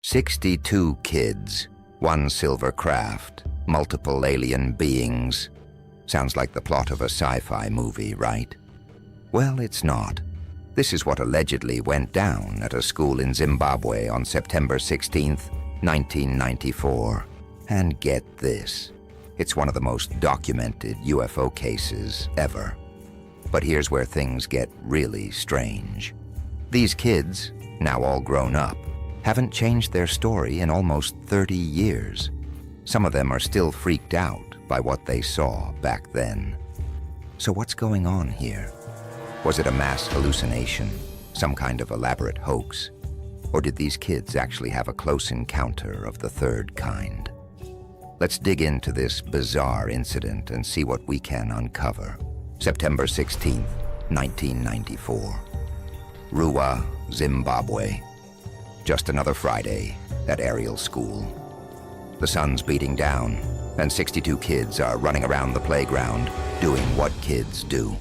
62 kids, one silver craft, multiple alien beings. Sounds like the plot of a sci-fi movie, right? Well, it's not. This is what allegedly went down at a school in Zimbabwe on September 16th, 1994. And get this, it's one of the most documented UFO cases ever. But here's where things get really strange. These kids, now all grown up, haven't changed their story in almost 30 years. Some of them are still freaked out by what they saw back then. So what's going on here? Was it a mass hallucination, some kind of elaborate hoax? Or did these kids actually have a close encounter of the third kind? Let's dig into this bizarre incident and see what we can uncover. September 16th, 1994. Ruwa, Zimbabwe. Just another Friday at Ariel School. The sun's beating down, and 62 kids are running around the playground doing what kids do.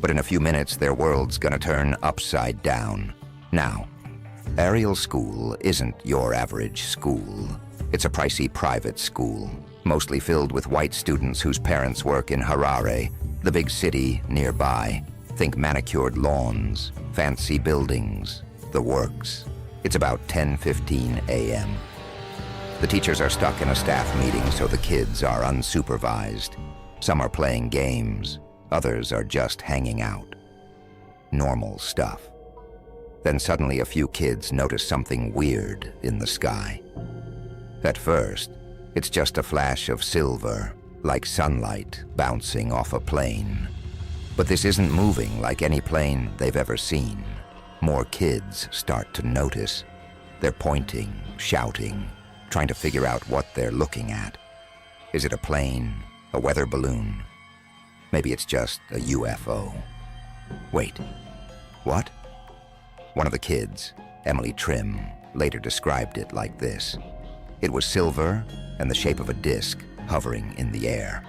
But in a few minutes, their world's gonna turn upside down. Now, Ariel School isn't your average school. It's a pricey private school, mostly filled with white students whose parents work in Harare, the big city nearby. Think manicured lawns, fancy buildings, the works. It's about 10:15 a.m. The teachers are stuck in a staff meeting, so the kids are unsupervised. Some are playing games, others are just hanging out. Normal stuff. Then suddenly a few kids notice something weird in the sky. At first, it's just a flash of silver, like sunlight bouncing off a plane. But this isn't moving like any plane they've ever seen. More kids start to notice. They're pointing, shouting, trying to figure out what they're looking at. Is it a plane, a weather balloon? Maybe it's just a UFO. Wait, what? One of the kids, Emily Trim, later described it like this. It was silver and the shape of a disc hovering in the air.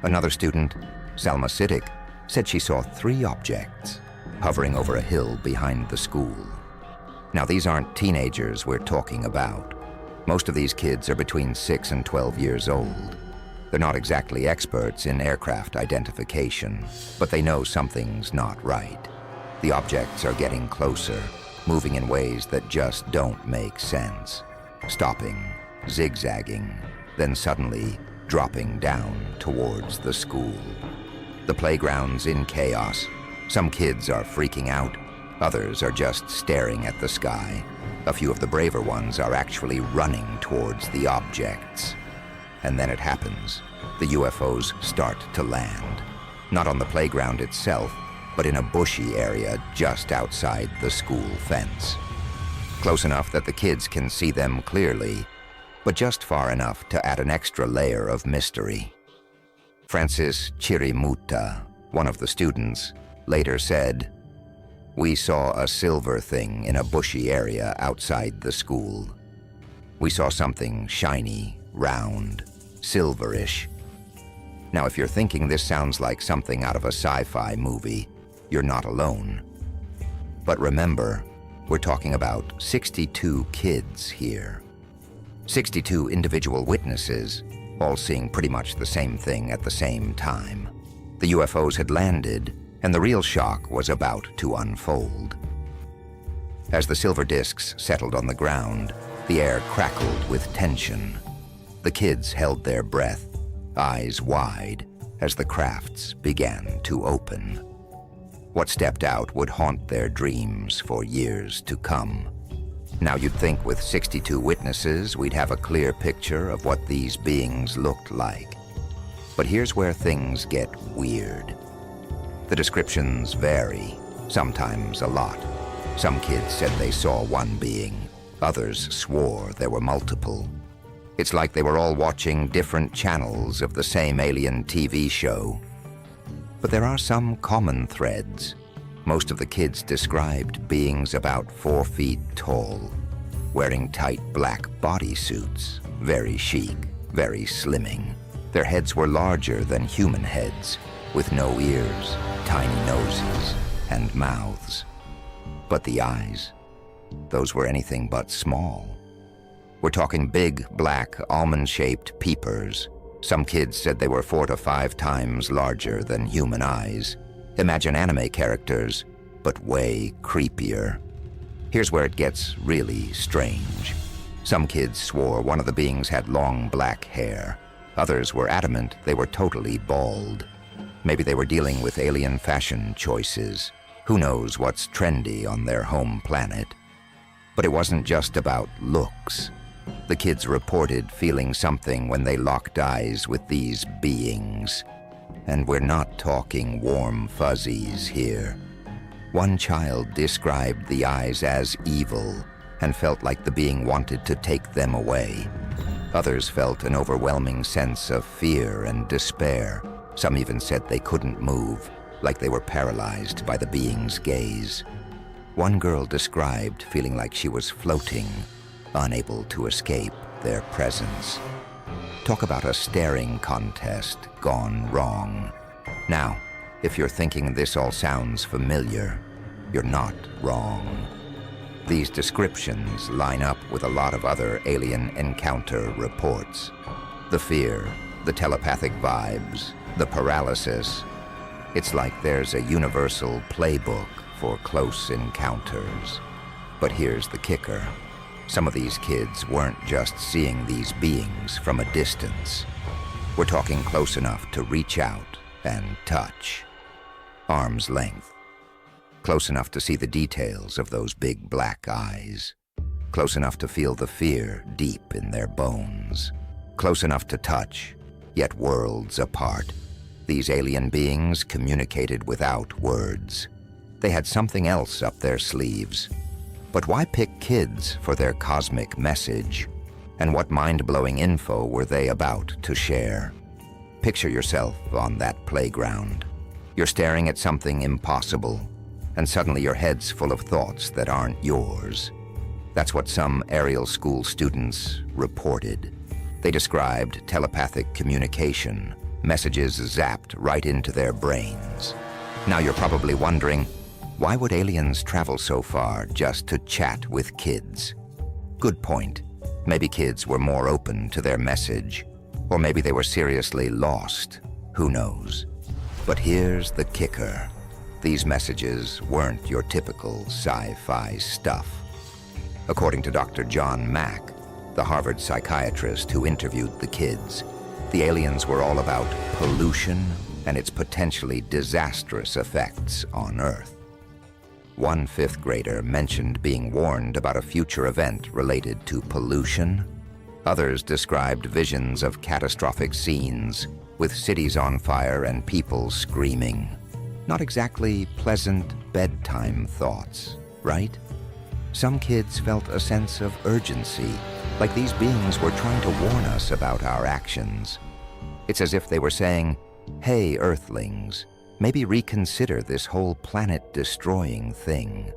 Another student, Salma Siddiq, said she saw 3 objects hovering over a hill behind the school. Now, these aren't teenagers we're talking about. Most of these kids are between 6 and 12 years old. They're not exactly experts in aircraft identification, but they know something's not right. The objects are getting closer, moving in ways that just don't make sense. Stopping, zigzagging, then suddenly dropping down towards the school. The playground's in chaos. Some kids are freaking out, others are just staring at the sky. A few of the braver ones are actually running towards the objects. And then it happens. The UFOs start to land. Not on the playground itself, but in a bushy area just outside the school fence. Close enough that the kids can see them clearly, but just far enough to add an extra layer of mystery. Francis Chirimuta, one of the students, later said, "We saw a silver thing in a bushy area outside the school. We saw something shiny, round, silverish." Now, if you're thinking this sounds like something out of a sci-fi movie, you're not alone. But remember, we're talking about 62 kids here. 62 individual witnesses, all seeing pretty much the same thing at the same time. The UFOs had landed, and the real shock was about to unfold. As the silver discs settled on the ground, the air crackled with tension. The kids held their breath, eyes wide, as the crafts began to open. What stepped out would haunt their dreams for years to come. Now, you'd think with 62 witnesses, we'd have a clear picture of what these beings looked like. But here's where things get weird. The descriptions vary, sometimes a lot. Some kids said they saw one being. Others swore there were multiple. It's like they were all watching different channels of the same alien TV show. But there are some common threads. Most of the kids described beings about 4 feet tall, wearing tight black bodysuits, very chic, very slimming. Their heads were larger than human heads, with no ears, tiny noses, and mouths. But the eyes, those were anything but small. We're talking big, black, almond-shaped peepers. Some kids said they were 4 to 5 times larger than human eyes. Imagine anime characters, but way creepier. Here's where it gets really strange. Some kids swore one of the beings had long black hair. Others were adamant they were totally bald. Maybe they were dealing with alien fashion choices. Who knows what's trendy on their home planet? But it wasn't just about looks. The kids reported feeling something when they locked eyes with these beings. And we're not talking warm fuzzies here. One child described the eyes as evil and felt like the being wanted to take them away. Others felt an overwhelming sense of fear and despair. Some even said they couldn't move, like they were paralyzed by the being's gaze. One girl described feeling like she was floating, unable to escape their presence. Talk about a staring contest gone wrong. Now, if you're thinking this all sounds familiar, you're not wrong. These descriptions line up with a lot of other alien encounter reports. The fear, the telepathic vibes, the paralysis. It's like there's a universal playbook for close encounters. But here's the kicker. Some of these kids weren't just seeing these beings from a distance. We're talking close enough to reach out and touch. Arm's length. Close enough to see the details of those big black eyes. Close enough to feel the fear deep in their bones. Close enough to touch, yet worlds apart. These alien beings communicated without words. They had something else up their sleeves. But why pick kids for their cosmic message? And what mind-blowing info were they about to share? Picture yourself on that playground. You're staring at something impossible, and suddenly your head's full of thoughts that aren't yours. That's what some Ariel School students reported. They described telepathic communication, messages zapped right into their brains. Now you're probably wondering, why would aliens travel so far just to chat with kids? Good point. Maybe kids were more open to their message, or maybe they were seriously lost. Who knows? But here's the kicker. These messages weren't your typical sci-fi stuff. According to Dr. John Mack, the Harvard psychiatrist who interviewed the kids, the aliens were all about pollution and its potentially disastrous effects on Earth. One fifth grader mentioned being warned about a future event related to pollution. Others described visions of catastrophic scenes with cities on fire and people screaming. Not exactly pleasant bedtime thoughts, right? Some kids felt a sense of urgency, like these beings were trying to warn us about our actions. It's as if they were saying, "Hey, Earthlings, maybe reconsider this whole planet-destroying thing."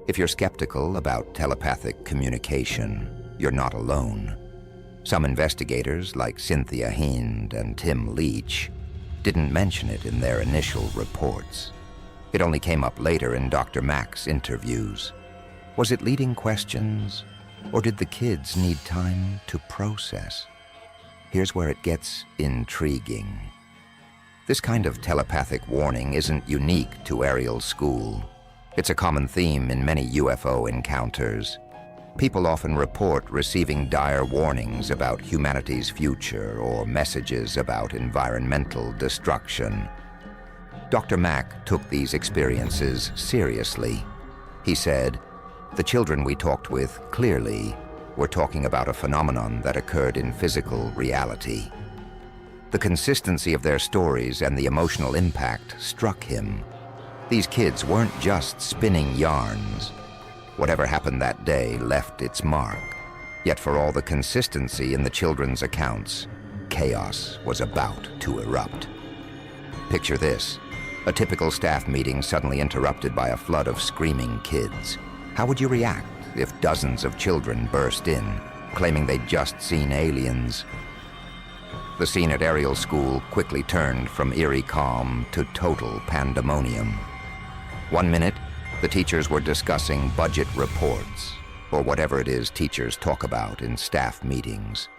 If you're skeptical about telepathic communication, you're not alone. Some investigators, like Cynthia Hind and Tim Leach, didn't mention it in their initial reports. It only came up later in Dr. Mack's interviews. Was it leading questions, or did the kids need time to process? Here's where it gets intriguing. This kind of telepathic warning isn't unique to Ariel School. It's a common theme in many UFO encounters. People often report receiving dire warnings about humanity's future or messages about environmental destruction. Dr. Mack took these experiences seriously. He said, "The children we talked with clearly were talking about a phenomenon that occurred in physical reality." The consistency of their stories and the emotional impact struck him. These kids weren't just spinning yarns. Whatever happened that day left its mark. Yet for all the consistency in the children's accounts, chaos was about to erupt. Picture this: a typical staff meeting suddenly interrupted by a flood of screaming kids. How would you react if dozens of children burst in, claiming they'd just seen aliens? The scene at Ariel School quickly turned from eerie calm to total pandemonium. One minute, The teachers were discussing budget reports, or whatever it is teachers talk about in staff meetings.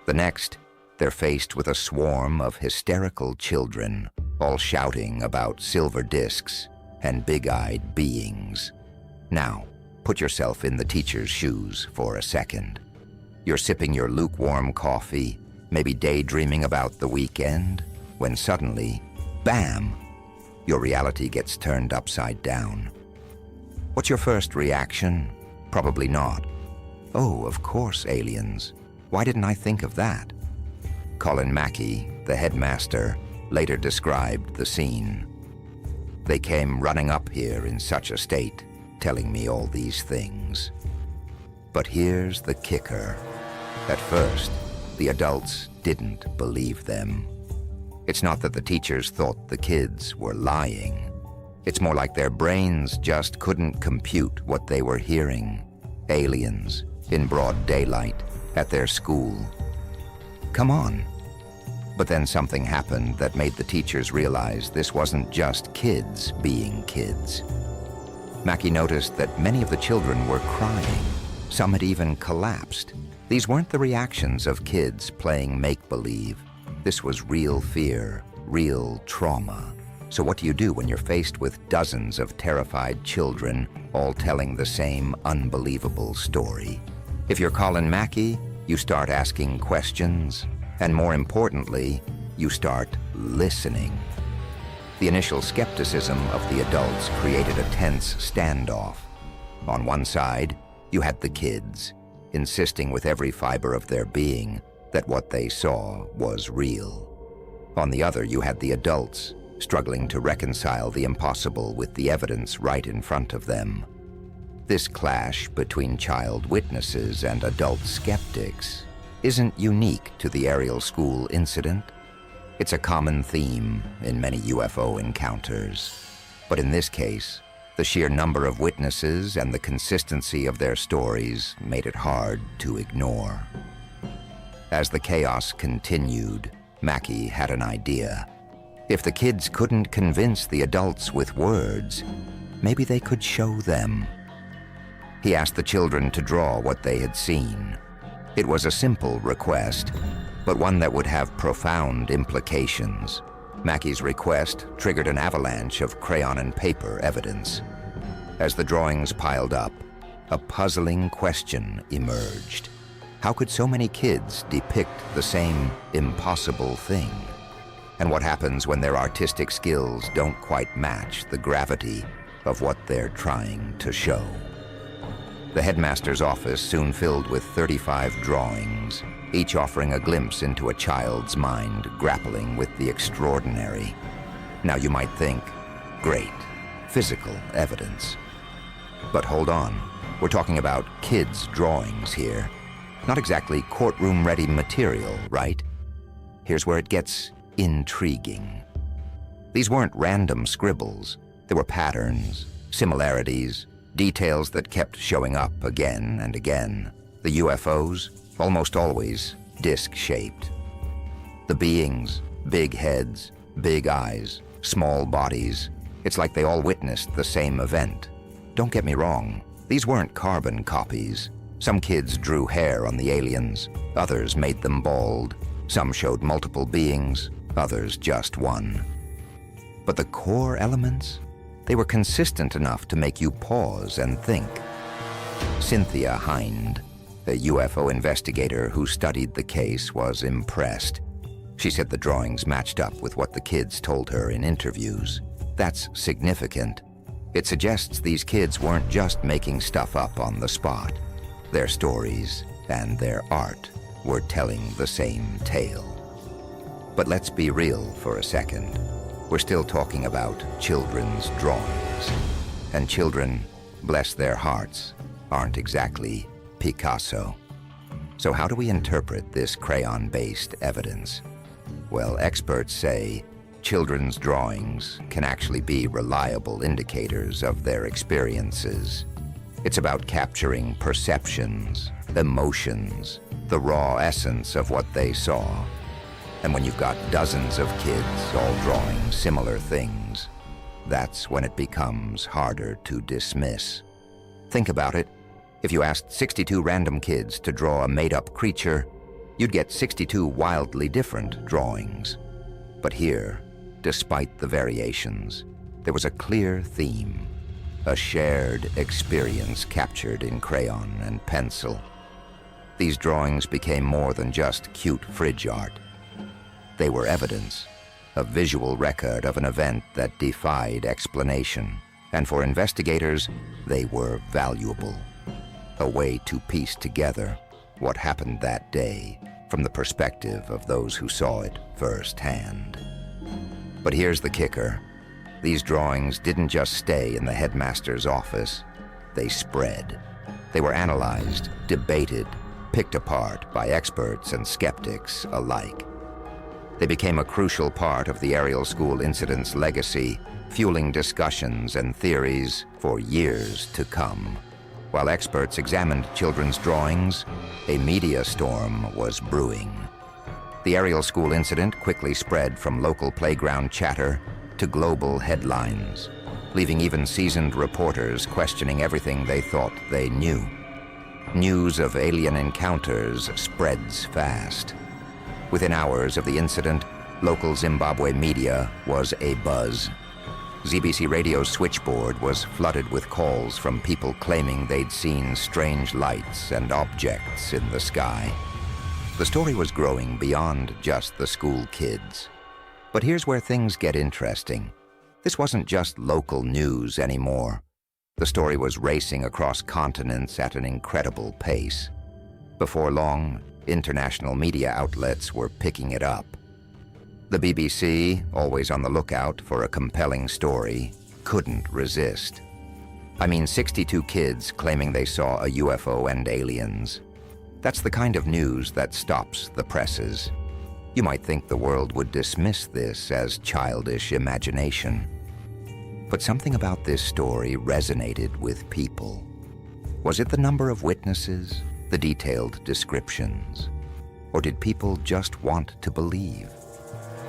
The next, they're faced with a swarm of hysterical children, all shouting about silver discs and big-eyed beings. Now, put yourself in the teacher's shoes for a second. You're sipping your lukewarm coffee, maybe daydreaming about the weekend, when suddenly, bam, your reality gets turned upside down. What's your first reaction? Probably not. Oh, of course, aliens. Why didn't I think of that? Colin Mackey, the headmaster, later described the scene. They came running up here in such a state, telling me all these things. But here's the kicker. At first, the adults didn't believe them. It's not that the teachers thought the kids were lying. It's more like their brains just couldn't compute what they were hearing. Aliens, in broad daylight, at their school. Come on. But then something happened that made the teachers realize this wasn't just kids being kids. Mackey noticed that many of the children were crying. Some had even collapsed. These weren't the reactions of kids playing make-believe. This was real fear, real trauma. So what do you do when you're faced with dozens of terrified children all telling the same unbelievable story? If you're Colin Mackey, you start asking questions, and more importantly, you start listening. The initial skepticism of the adults created a tense standoff. On one side, you had the kids, insisting with every fiber of their being that what they saw was real. On the other, you had the adults, struggling to reconcile the impossible with the evidence right in front of them. This clash between child witnesses and adult skeptics isn't unique to the Ariel School incident. It's a common theme in many UFO encounters. But in this case, the sheer number of witnesses and the consistency of their stories made it hard to ignore. As the chaos continued, Mackey had an idea. If the kids couldn't convince the adults with words, maybe they could show them. He asked the children to draw what they had seen. It was a simple request, but one that would have profound implications. Mackey's request triggered an avalanche of crayon and paper evidence. As the drawings piled up, a puzzling question emerged. How could so many kids depict the same impossible thing? And what happens when their artistic skills don't quite match the gravity of what they're trying to show? The headmaster's office soon filled with 35 drawings, each offering a glimpse into a child's mind grappling with the extraordinary. Now you might think, great, physical evidence. But hold on, we're talking about kids' drawings here. Not exactly courtroom-ready material, right? Here's where it gets intriguing. These weren't random scribbles. There were patterns, similarities, details that kept showing up again and again. The UFOs, almost always disc-shaped. The beings, big heads, big eyes, small bodies. It's like they all witnessed the same event. Don't get me wrong, these weren't carbon copies. Some kids drew hair on the aliens, others made them bald. Some showed multiple beings, others just one. But the core elements? They were consistent enough to make you pause and think. Cynthia Hind, a UFO investigator who studied the case, was impressed. She said the drawings matched up with what the kids told her in interviews. That's significant. It suggests these kids weren't just making stuff up on the spot. Their stories and their art were telling the same tale. But let's be real for a second. We're still talking about children's drawings. And children, bless their hearts, aren't exactly Picasso. So how do we interpret this crayon-based evidence? Well, experts say children's drawings can actually be reliable indicators of their experiences. It's about capturing perceptions, emotions, the raw essence of what they saw. And when you've got dozens of kids all drawing similar things, that's when it becomes harder to dismiss. Think about it. If you asked 62 random kids to draw a made-up creature, you'd get 62 wildly different drawings. But here, despite the variations, there was a clear theme, a shared experience captured in crayon and pencil. These drawings became more than just cute fridge art. They were evidence, a visual record of an event that defied explanation, and for investigators, they were valuable. A way to piece together what happened that day from the perspective of those who saw it firsthand. But here's the kicker. These drawings didn't just stay in the headmaster's office. They spread. They were analyzed, debated, picked apart by experts and skeptics alike. They became a crucial part of the Ariel School incident's legacy, fueling discussions and theories for years to come. While experts examined children's drawings, a media storm was brewing. The Ariel School incident quickly spread from local playground chatter to global headlines, leaving even seasoned reporters questioning everything they thought they knew. News of alien encounters spreads fast. Within hours of the incident, local Zimbabwe media was abuzz. ZBC Radio's switchboard was flooded with calls from people claiming they'd seen strange lights and objects in the sky. The story was growing beyond just the school kids. But here's where things get interesting. This wasn't just local news anymore. The story was racing across continents at an incredible pace. Before long, international media outlets were picking it up. The BBC, always on the lookout for a compelling story, couldn't resist. 62 kids claiming they saw a UFO and aliens. That's the kind of news that stops the presses. You might think the world would dismiss this as childish imagination. But something about this story resonated with people. Was it the number of witnesses, the detailed descriptions? Or did people just want to believe?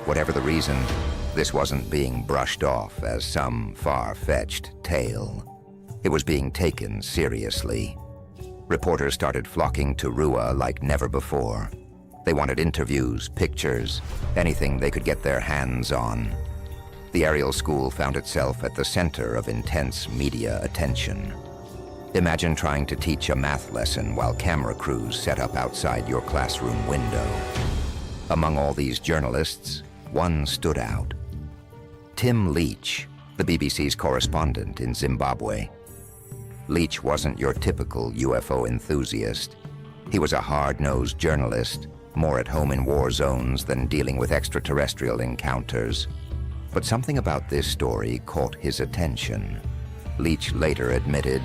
Whatever the reason, this wasn't being brushed off as some far-fetched tale. It was being taken seriously. Reporters started flocking to Ruwa like never before. They wanted interviews, pictures, anything they could get their hands on. The Ariel School found itself at the center of intense media attention. Imagine trying to teach a math lesson while camera crews set up outside your classroom window. Among all these journalists, one stood out. Tim Leach, the BBC's correspondent in Zimbabwe. Leach wasn't your typical UFO enthusiast. He was a hard-nosed journalist, more at home in war zones than dealing with extraterrestrial encounters. But something about this story caught his attention. Leach later admitted,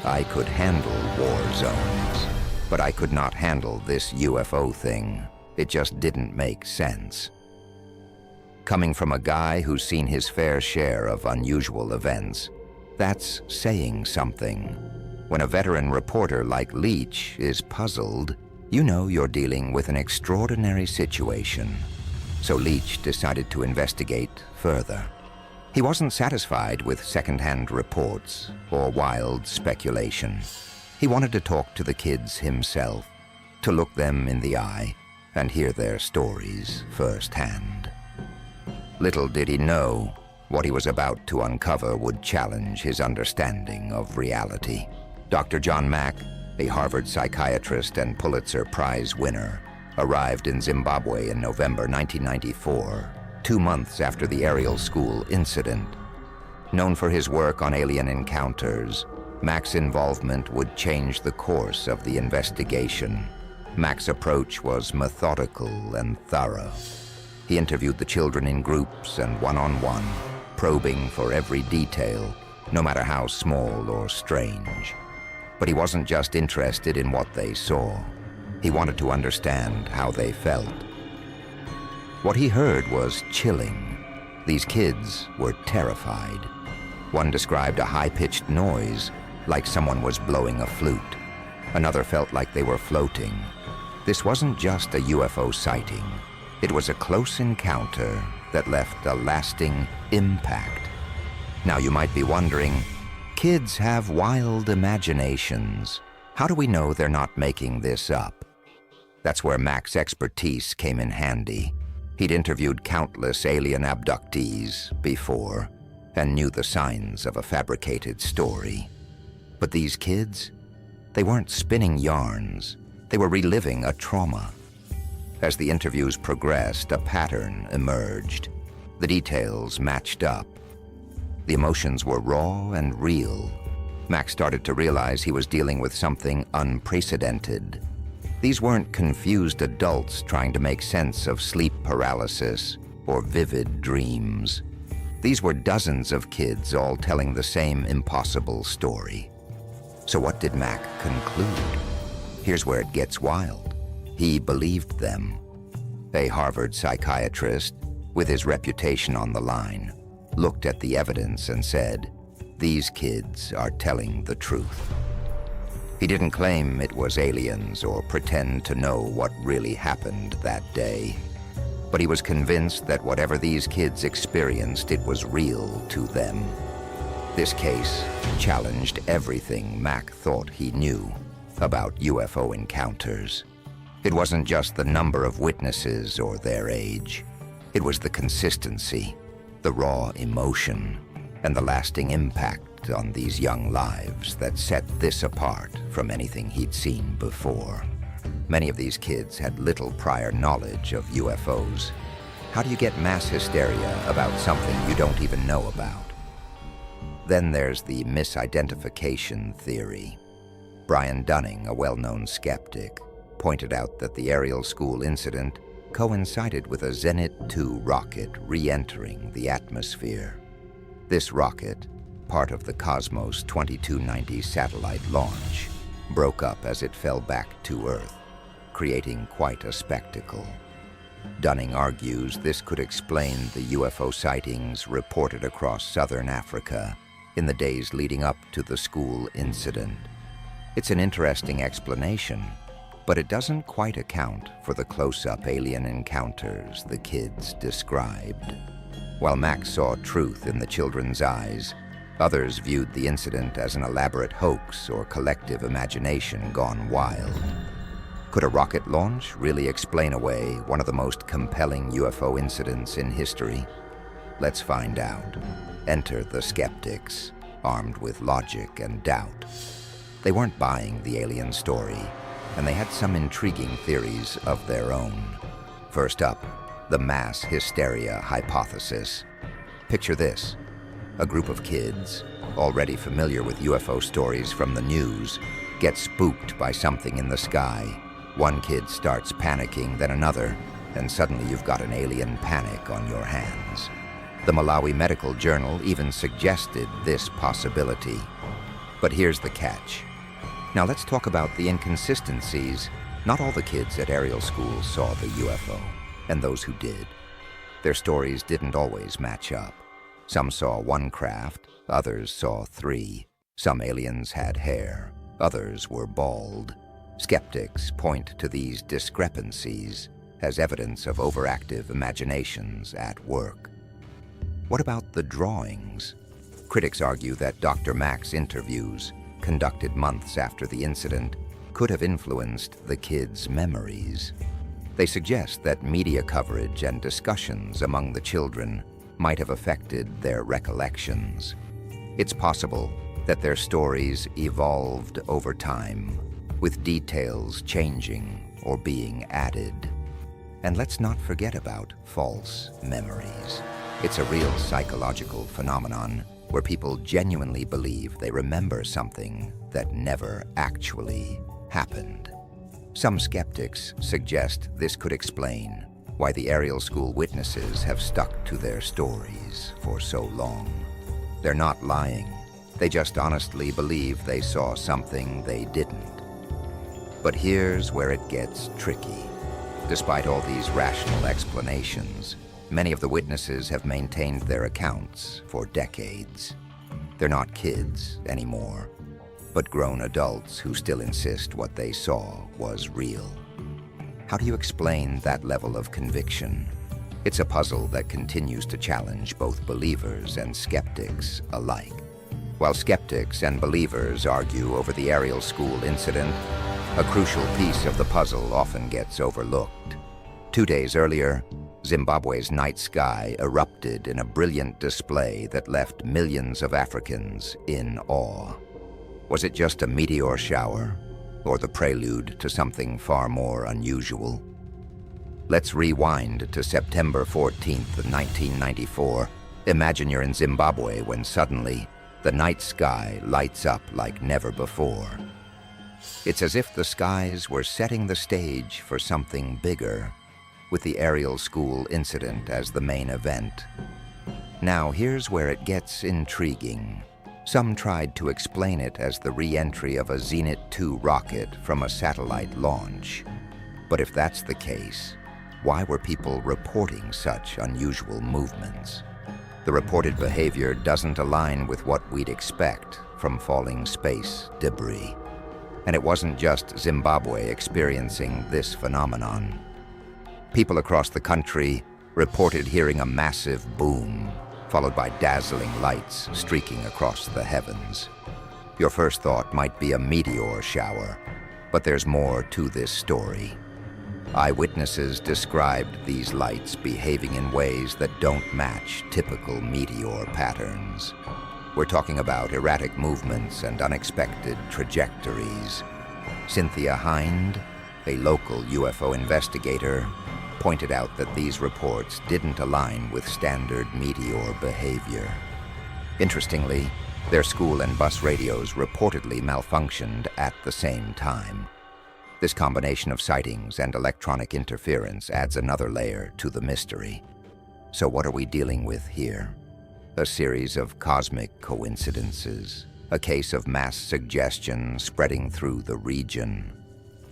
"I could handle war zones, but I could not handle this UFO thing. It just didn't make sense." Coming from a guy who's seen his fair share of unusual events, that's saying something. When a veteran reporter like Leach is puzzled, you know you're dealing with an extraordinary situation. So Leach decided to investigate further. He wasn't satisfied with second-hand reports or wild speculation. He wanted to talk to the kids himself, to look them in the eye and hear their stories firsthand. Little did he know, what he was about to uncover would challenge his understanding of reality. Dr. John Mack, a Harvard psychiatrist and Pulitzer Prize winner, arrived in Zimbabwe in November 1994, 2 months after the Ariel School incident. Known for his work on alien encounters, Mack's involvement would change the course of the investigation. Mack's approach was methodical and thorough. He interviewed the children in groups and one-on-one, probing for every detail, no matter how small or strange. But he wasn't just interested in what they saw. He wanted to understand how they felt. What he heard was chilling. These kids were terrified. One described a high-pitched noise, like someone was blowing a flute. Another felt like they were floating. This wasn't just a UFO sighting. It was a close encounter that left a lasting impact. Now you might be wondering, kids have wild imaginations. How do we know they're not making this up? That's where Mac's expertise came in handy. He'd interviewed countless alien abductees before and knew the signs of a fabricated story. But these kids, they weren't spinning yarns. They were reliving a trauma. As the interviews progressed, a pattern emerged. The details matched up. The emotions were raw and real. Mac started to realize he was dealing with something unprecedented. These weren't confused adults trying to make sense of sleep paralysis or vivid dreams. These were dozens of kids all telling the same impossible story. So what did Mac conclude? Here's where it gets wild. He believed them. A Harvard psychiatrist, with his reputation on the line, looked at the evidence and said, "These kids are telling the truth." He didn't claim it was aliens or pretend to know what really happened that day, but he was convinced that whatever these kids experienced, it was real to them. This case challenged everything Mac thought he knew about UFO encounters. It wasn't just the number of witnesses or their age. It was the consistency, the raw emotion, and the lasting impact on these young lives that set this apart from anything he'd seen before. Many of these kids had little prior knowledge of UFOs. How do you get mass hysteria about something you don't even know about? Then there's the misidentification theory. Brian Dunning, a well-known skeptic, pointed out that the Ariel School incident coincided with a Zenit 2 rocket re-entering the atmosphere. This rocket, part of the Cosmos 2290 satellite launch, broke up as it fell back to Earth, creating quite a spectacle. Dunning argues this could explain the UFO sightings reported across southern Africa in the days leading up to the school incident. It's an interesting explanation, but it doesn't quite account for the close-up alien encounters the kids described. While Mac saw truth in the children's eyes, others viewed the incident as an elaborate hoax or collective imagination gone wild. Could a rocket launch really explain away one of the most compelling UFO incidents in history? Let's find out. Enter the skeptics, armed with logic and doubt. They weren't buying the alien story, and they had some intriguing theories of their own. First up, the mass hysteria hypothesis. Picture this. A group of kids, already familiar with UFO stories from the news, get spooked by something in the sky. One kid starts panicking, then another, and suddenly you've got an alien panic on your hands. The Malawi Medical Journal even suggested this possibility. But here's the catch. Now let's talk about the inconsistencies. Not all the kids at Ariel School saw the UFO, and those who did, their stories didn't always match up. Some saw one craft, others saw three. Some aliens had hair, others were bald. Skeptics point to these discrepancies as evidence of overactive imaginations at work. What about the drawings? Critics argue that Dr. Mac's interviews, conducted months after the incident, could have influenced the kids' memories. They suggest that media coverage and discussions among the children might have affected their recollections. It's possible that their stories evolved over time, with details changing or being added. And let's not forget about false memories. It's a real psychological phenomenon where people genuinely believe they remember something that never actually happened. Some skeptics suggest this could explain why the Ariel School witnesses have stuck to their stories for so long. They're not lying. They just honestly believe they saw something they didn't. But here's where it gets tricky. Despite all these rational explanations, many of the witnesses have maintained their accounts for decades. They're not kids anymore, but grown adults who still insist what they saw was real. How do you explain that level of conviction? It's a puzzle that continues to challenge both believers and skeptics alike. While skeptics and believers argue over the Ariel School incident, a crucial piece of the puzzle often gets overlooked. 2 days earlier, Zimbabwe's night sky erupted in a brilliant display that left millions of Africans in awe. Was it just a meteor shower, or the prelude to something far more unusual? Let's rewind to September 14th, 1994. Imagine you're in Zimbabwe when suddenly the night sky lights up like never before. It's as if the skies were setting the stage for something bigger, with the Ariel School incident as the main event. Now here's where it gets intriguing. Some tried to explain it as the re-entry of a Zenit 2 rocket from a satellite launch. But if that's the case, why were people reporting such unusual movements? The reported behavior doesn't align with what we'd expect from falling space debris. And it wasn't just Zimbabwe experiencing this phenomenon. People across the country reported hearing a massive boom, followed by dazzling lights streaking across the heavens. Your first thought might be a meteor shower, but there's more to this story. Eyewitnesses described these lights behaving in ways that don't match typical meteor patterns. We're talking about erratic movements and unexpected trajectories. Cynthia Hind, a local UFO investigator, pointed out that these reports didn't align with standard meteor behavior. Interestingly, their school and bus radios reportedly malfunctioned at the same time. This combination of sightings and electronic interference adds another layer to the mystery. So what are we dealing with here? A series of cosmic coincidences? A case of mass suggestion spreading through the region?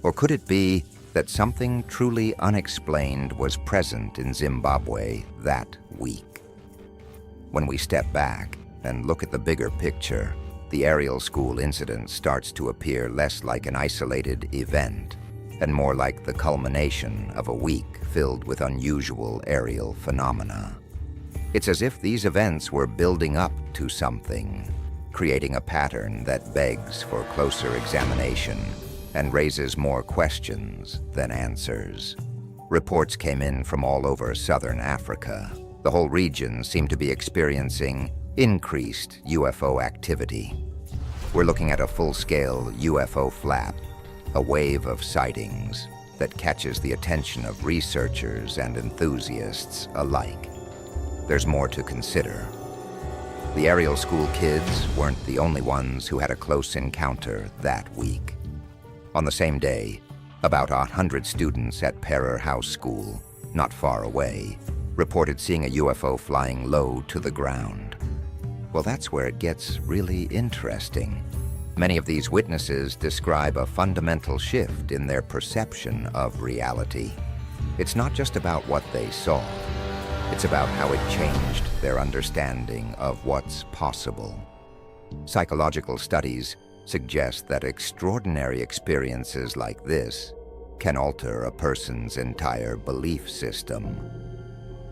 Or could it be that something truly unexplained was present in Zimbabwe that week? When we step back and look at the bigger picture, the Ariel School incident starts to appear less like an isolated event and more like the culmination of a week filled with unusual aerial phenomena. It's as if these events were building up to something, creating a pattern that begs for closer examination and raises more questions than answers. Reports came in from all over southern Africa. The whole region seemed to be experiencing increased UFO activity. We're looking at a full-scale UFO flap, a wave of sightings that catches the attention of researchers and enthusiasts alike. There's more to consider. The Ariel School kids weren't the only ones who had a close encounter that week. On the same day, about 100 students at Ariel School, not far away, reported seeing a UFO flying low to the ground. Well, that's where it gets really interesting. Many of these witnesses describe a fundamental shift in their perception of reality. It's not just about what they saw. It's about how it changed their understanding of what's possible. Psychological studies suggest that extraordinary experiences like this can alter a person's entire belief system.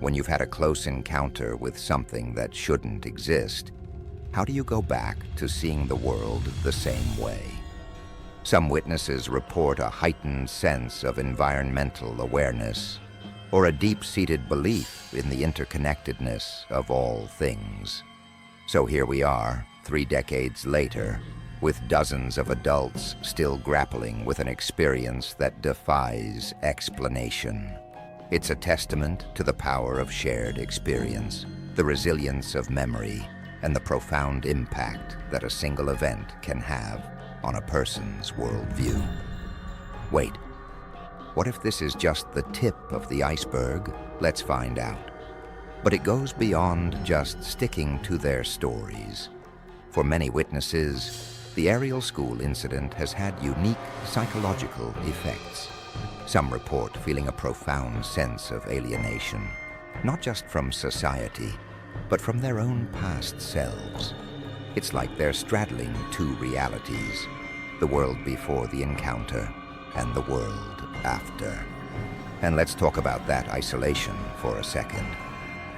When you've had a close encounter with something that shouldn't exist, how do you go back to seeing the world the same way? Some witnesses report a heightened sense of environmental awareness, or a deep-seated belief in the interconnectedness of all things. So here we are, 3 decades later, with dozens of adults still grappling with an experience that defies explanation. It's a testament to the power of shared experience, the resilience of memory, and the profound impact that a single event can have on a person's worldview. Wait, what if this is just the tip of the iceberg? Let's find out. But it goes beyond just sticking to their stories. For many witnesses, the Ariel School incident has had unique psychological effects. Some report feeling a profound sense of alienation, not just from society, but from their own past selves. It's like they're straddling 2 realities, the world before the encounter and the world after. And let's talk about that isolation for a second.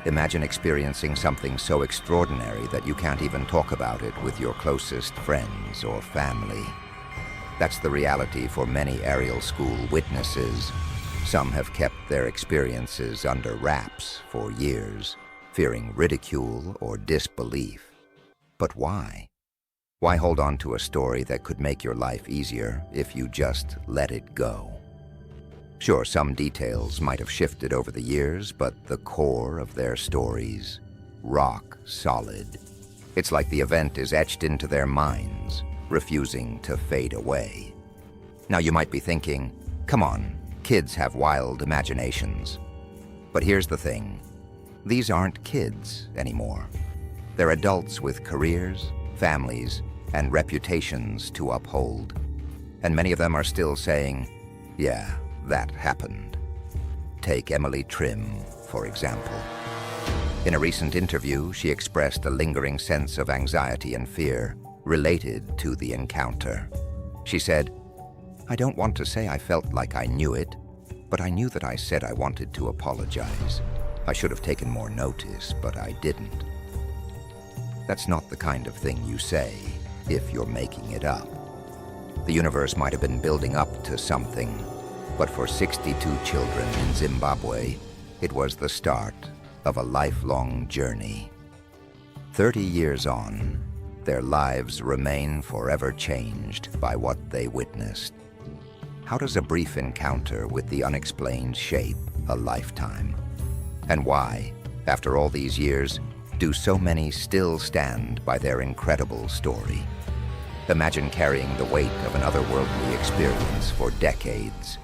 Imagine experiencing something so extraordinary that you can't even talk about it with your closest friends or family. That's the reality for many Ariel School witnesses. Some have kept their experiences under wraps for years, fearing ridicule or disbelief. But why? Why hold on to a story that could make your life easier if you just let it go? Sure, some details might have shifted over the years, but the core of their stories, rock solid. It's like the event is etched into their minds, refusing to fade away. Now you might be thinking, come on, kids have wild imaginations. But here's the thing, these aren't kids anymore. They're adults with careers, families, and reputations to uphold. And many of them are still saying, yeah, that happened. Take Emily Trim, for example. In a recent interview, she expressed a lingering sense of anxiety and fear related to the encounter. She said, "I don't want to say I felt like I knew it, but I knew that I said I wanted to apologize. I should have taken more notice, but I didn't." That's not the kind of thing you say if you're making it up. The universe might have been building up to something, but for 62 children in Zimbabwe, it was the start of a lifelong journey. 30 years on, their lives remain forever changed by what they witnessed. How does a brief encounter with the unexplained shape a lifetime? And why, after all these years, do so many still stand by their incredible story? Imagine carrying the weight of an otherworldly experience for decades.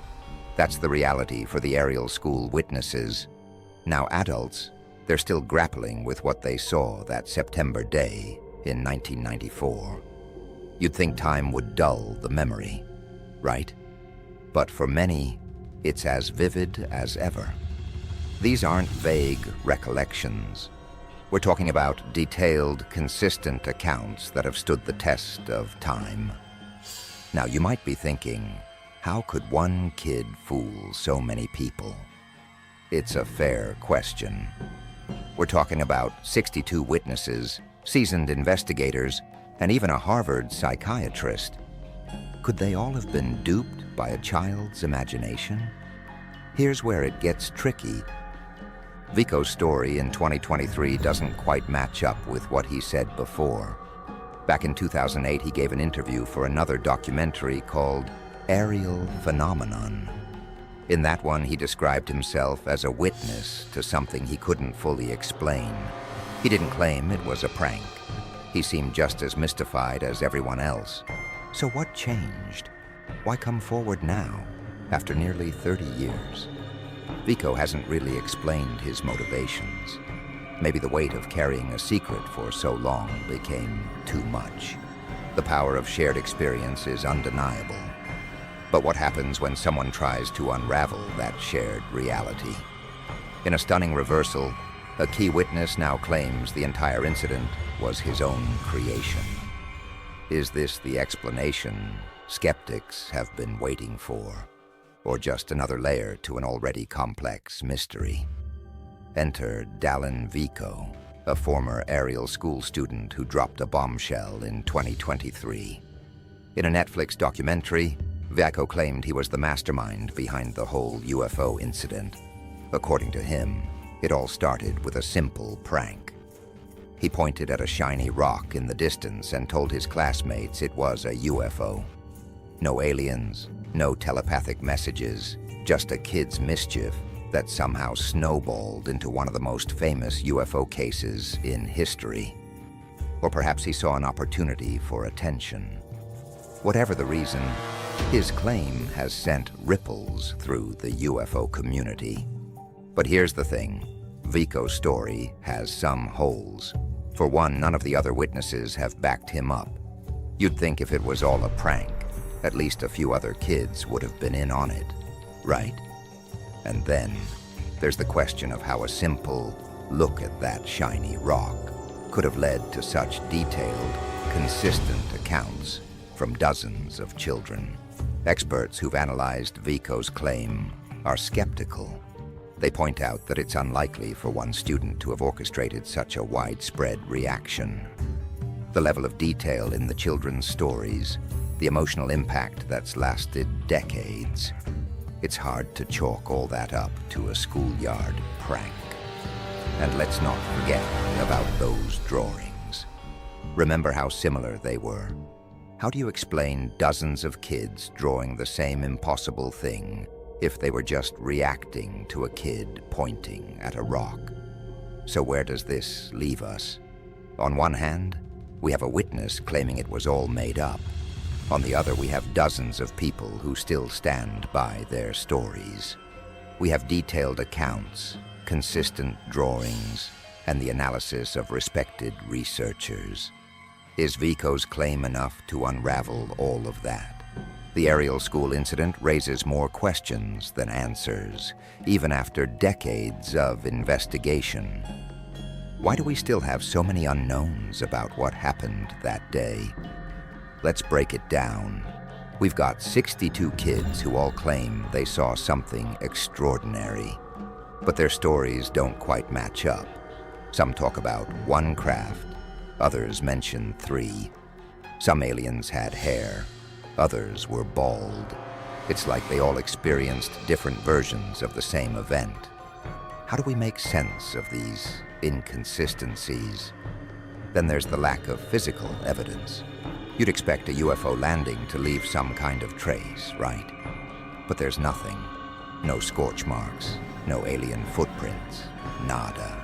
That's the reality for the Ariel School witnesses. Now adults, they're still grappling with what they saw that September day in 1994. You'd think time would dull the memory, right? But for many, it's as vivid as ever. These aren't vague recollections. We're talking about detailed, consistent accounts that have stood the test of time. Now you might be thinking, how could one kid fool so many people? It's a fair question. We're talking about 62 witnesses, seasoned investigators, and even a Harvard psychiatrist. Could they all have been duped by a child's imagination? Here's where it gets tricky. Vico's story in 2023 doesn't quite match up with what he said before. Back in 2008, he gave an interview for another documentary called Ariel Phenomenon. In that one, he described himself as a witness to something he couldn't fully explain. He didn't claim it was a prank. He seemed just as mystified as everyone else. So what changed? Why come forward now, after nearly 30 years? Vico hasn't really explained his motivations. Maybe the weight of carrying a secret for so long became too much. The power of shared experience is undeniable. But what happens when someone tries to unravel that shared reality? In a stunning reversal, a key witness now claims the entire incident was his own creation. Is this the explanation skeptics have been waiting for? Or just another layer to an already complex mystery? Enter Dallin Vico, a former Ariel School student who dropped a bombshell in 2023. In a Netflix documentary, Vico claimed he was the mastermind behind the whole UFO incident. According to him, it all started with a simple prank. He pointed at a shiny rock in the distance and told his classmates it was a UFO. No aliens, no telepathic messages, just a kid's mischief that somehow snowballed into one of the most famous UFO cases in history. Or perhaps he saw an opportunity for attention. Whatever the reason, his claim has sent ripples through the UFO community. But here's the thing, Vico's story has some holes. For one, none of the other witnesses have backed him up. You'd think if it was all a prank, at least a few other kids would have been in on it, right? And then there's the question of how a simple look at that shiny rock could have led to such detailed, consistent accounts from dozens of children. Experts who've analyzed Vico's claim are skeptical. They point out that it's unlikely for one student to have orchestrated such a widespread reaction. The level of detail in the children's stories, the emotional impact that's lasted decades. It's hard to chalk all that up to a schoolyard prank. And let's not forget about those drawings. Remember how similar they were? How do you explain dozens of kids drawing the same impossible thing if they were just reacting to a kid pointing at a rock? So where does this leave us? On one hand, we have a witness claiming it was all made up. On the other, we have dozens of people who still stand by their stories. We have detailed accounts, consistent drawings, and the analysis of respected researchers. Is Vico's claim enough to unravel all of that? The Ariel School incident raises more questions than answers, even after decades of investigation. Why do we still have so many unknowns about what happened that day? Let's break it down. We've got 62 kids who all claim they saw something extraordinary, but their stories don't quite match up. Some talk about one craft, others mention 3. Some aliens had hair, others were bald. It's like they all experienced different versions of the same event. How do we make sense of these inconsistencies? Then there's the lack of physical evidence. You'd expect a UFO landing to leave some kind of trace, right? But there's nothing. No scorch marks, no alien footprints, nada.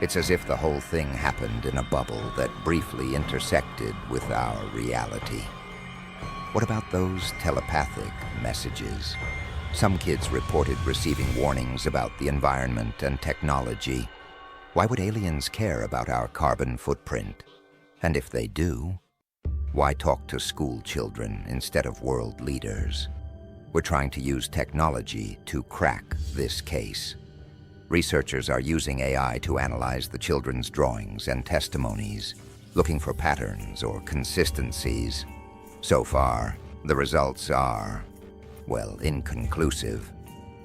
It's as if the whole thing happened in a bubble that briefly intersected with our reality. What about those telepathic messages? Some kids reported receiving warnings about the environment and technology. Why would aliens care about our carbon footprint? And if they do, why talk to school children instead of world leaders? We're trying to use technology to crack this case. Researchers are using AI to analyze the children's drawings and testimonies, looking for patterns or consistencies. So far, the results are, well, inconclusive.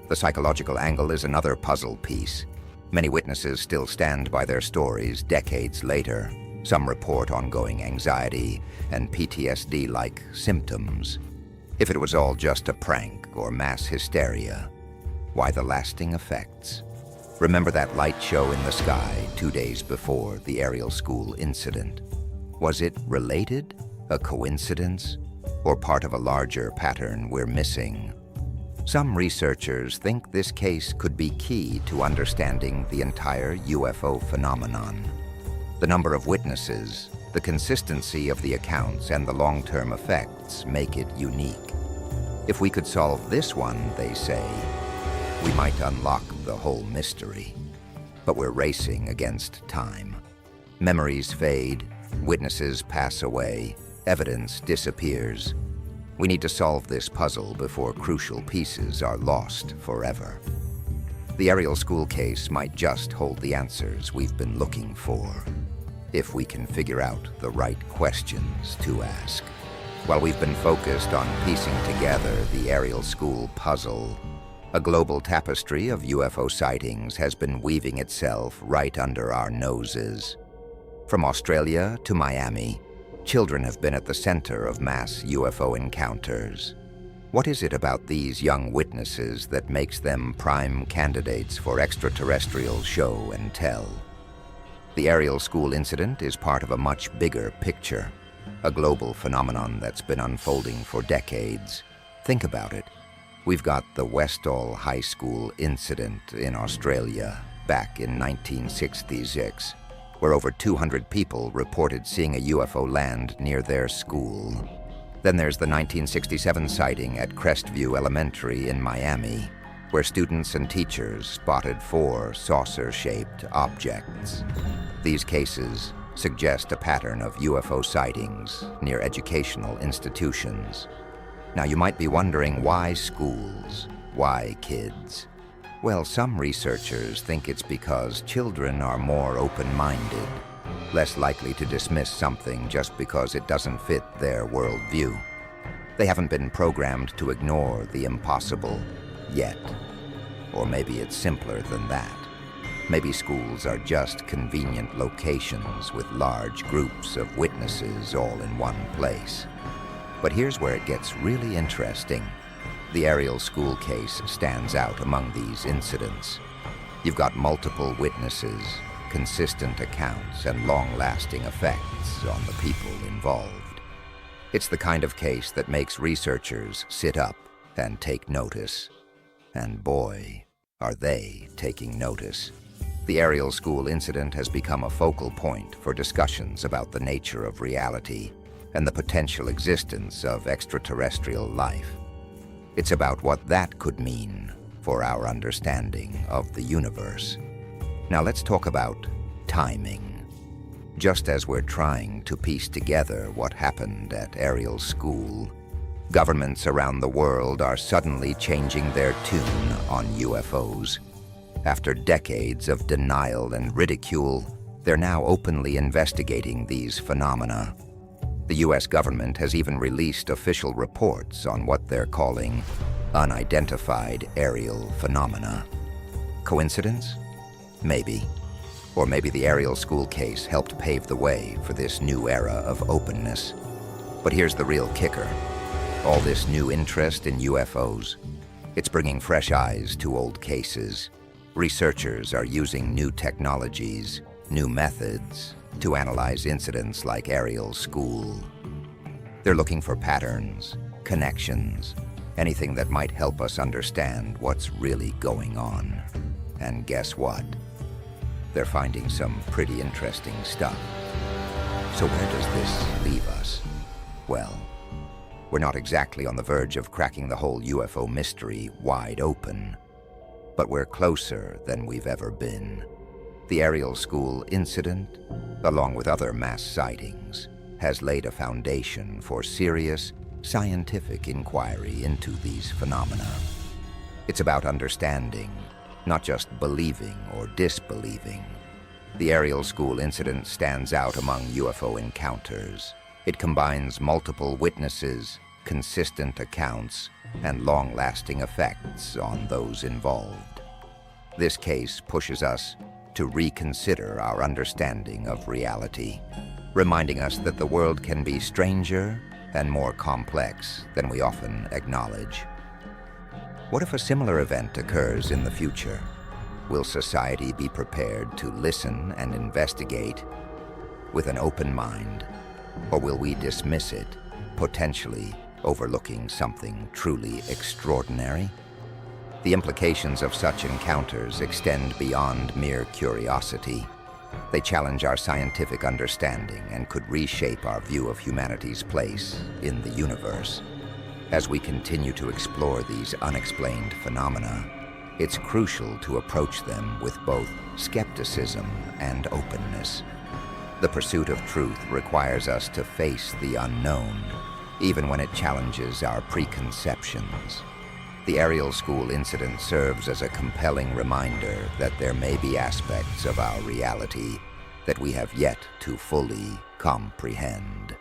The psychological angle is another puzzle piece. Many witnesses still stand by their stories decades later. Some report ongoing anxiety and PTSD-like symptoms. If it was all just a prank or mass hysteria, why the lasting effects? Remember that light show in the sky 2 days before the Ariel School incident? Was it related, a coincidence, or part of a larger pattern we're missing? Some researchers think this case could be key to understanding the entire UFO phenomenon. The number of witnesses, the consistency of the accounts, and the long-term effects make it unique. If we could solve this one, they say, we might unlock the whole mystery. But we're racing against time. Memories fade, witnesses pass away, evidence disappears. We need to solve this puzzle before crucial pieces are lost forever. The Ariel School case might just hold the answers we've been looking for, if we can figure out the right questions to ask. While we've been focused on piecing together the Ariel School puzzle, a global tapestry of UFO sightings has been weaving itself right under our noses. From Australia to Miami, children have been at the center of mass UFO encounters. What is it about these young witnesses that makes them prime candidates for extraterrestrial show and tell? The Ariel School incident is part of a much bigger picture, a global phenomenon that's been unfolding for decades. Think about it. We've got the Westall High School incident in Australia back in 1966, where over 200 people reported seeing a UFO land near their school. Then there's the 1967 sighting at Crestview Elementary in Miami, where students and teachers spotted 4 saucer-shaped objects. These cases suggest a pattern of UFO sightings near educational institutions. Now you might be wondering, why schools? Why kids? Well, some researchers think it's because children are more open-minded, less likely to dismiss something just because it doesn't fit their worldview. They haven't been programmed to ignore the impossible. yet. Or maybe it's simpler than that. Maybe schools are just convenient locations with large groups of witnesses all in one place. But here's where it gets really interesting. The Ariel School case stands out among these incidents. You've got multiple witnesses, consistent accounts, and long-lasting effects on the people involved. It's the kind of case that makes researchers sit up and take notice. And boy, are they taking notice. The Ariel School incident has become a focal point for discussions about the nature of reality and the potential existence of extraterrestrial life. It's about what that could mean for our understanding of the universe. Now let's talk about timing. Just as we're trying to piece together what happened at Ariel School, governments around the world are suddenly changing their tune on UFOs. After decades of denial and ridicule, they're now openly investigating these phenomena. The US government has even released official reports on what they're calling unidentified aerial phenomena. Coincidence? Maybe. Or maybe the Ariel School case helped pave the way for this new era of openness. But here's the real kicker. All this new interest in UFOs, it's bringing fresh eyes to old cases. Researchers are using new technologies, new methods, to analyze incidents like Ariel School. They're looking for patterns, connections, anything that might help us understand what's really going on. And guess what? They're finding some pretty interesting stuff. So where does this leave us? Well, we're not exactly on the verge of cracking the whole UFO mystery wide open, but we're closer than we've ever been. The Ariel School incident, along with other mass sightings, has laid a foundation for serious, scientific inquiry into these phenomena. It's about understanding, not just believing or disbelieving. The Ariel School incident stands out among UFO encounters. It combines multiple witnesses, consistent accounts, and long-lasting effects on those involved. This case pushes us to reconsider our understanding of reality, reminding us that the world can be stranger and more complex than we often acknowledge. What if a similar event occurs in the future? Will society be prepared to listen and investigate with an open mind, or will we dismiss it, potentially overlooking something truly extraordinary? The implications of such encounters extend beyond mere curiosity. They challenge our scientific understanding and could reshape our view of humanity's place in the universe. As we continue to explore these unexplained phenomena, it's crucial to approach them with both skepticism and openness. The pursuit of truth requires us to face the unknown, even when it challenges our preconceptions. The Ariel School incident serves as a compelling reminder that there may be aspects of our reality that we have yet to fully comprehend.